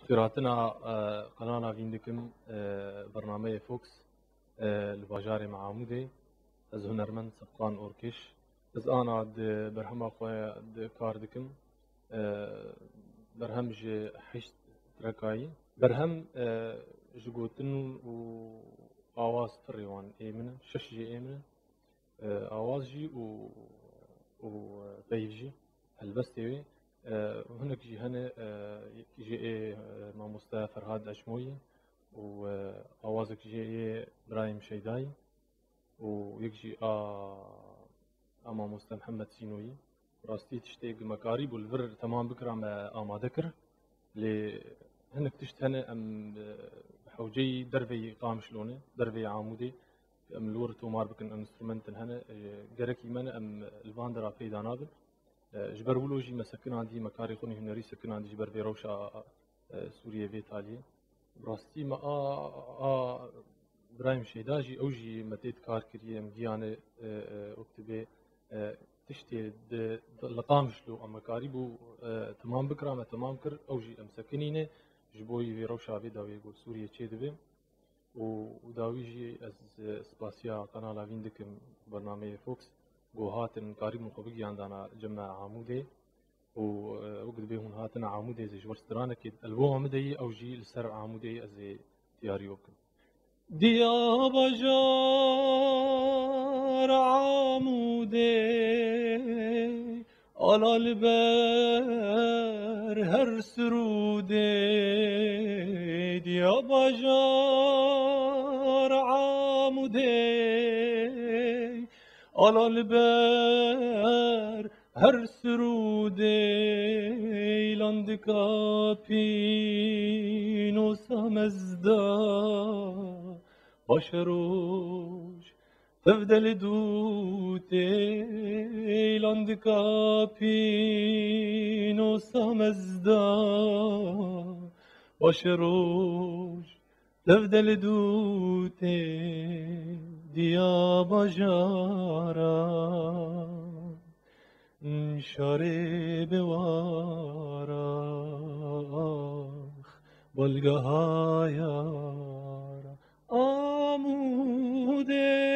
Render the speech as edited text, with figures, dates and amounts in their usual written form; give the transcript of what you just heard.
خيراتنا قناة فيندكم برنامج فوكس الباجاري مع عمودي از هنرمند سبقان اوركش از انا برهم اخويا كاردكم برهم جي حشت تركاي برهم جوتن و آواز فريوان ايمن شش جي ايمن آواز جي و بيجي هلبستي هناك جي هنا جي ماموستا فرهاد أشموي وأوازك جي إبراهيم شيداي ويكجي ماموستا محمد سينوي راستي تشتيق مكاري والفر تمام بكرة ما ذكر لي هناك تشت هنا أم حوجي دربي قام شلونه دربي عامودي أم لور تومار بكن انسترومنت هنا جركي من أم الفاندرا في دانابل جبر ولوجي مسكن عندي مكاري خوني هنري سكن عندي جبر بيروشا سوريا في إيطاليا براستي ما برايم شيداجي أوجي متيت كار كريه مجيانة أكتبه تشتي لقامشلو أما كاريبو تمام بكرة ما تمام كر أوجي أمسكنينه جبوي بيروشا في داوي يقول سوريا تشي دبي وداويجي از سباسيا قناة فيندكم برنامج فوكس هاتن قريب من قبل عندنا جمع عمودي ووقت بيهون هاتن عمودي زي جورج ترانك البوم عمودي او جي لسر عمودي زي تياري وكن ديا بجار عمودي على البر هر سرودي ديا بجار عمودي على البر هر سرودي لاندكا بينو سمزدا باشروش تفضل دوتي لاندكا بينو سمزدا باشروش تفضل دوتي ديا بجارا شاري بوارخ بلغهايا آموده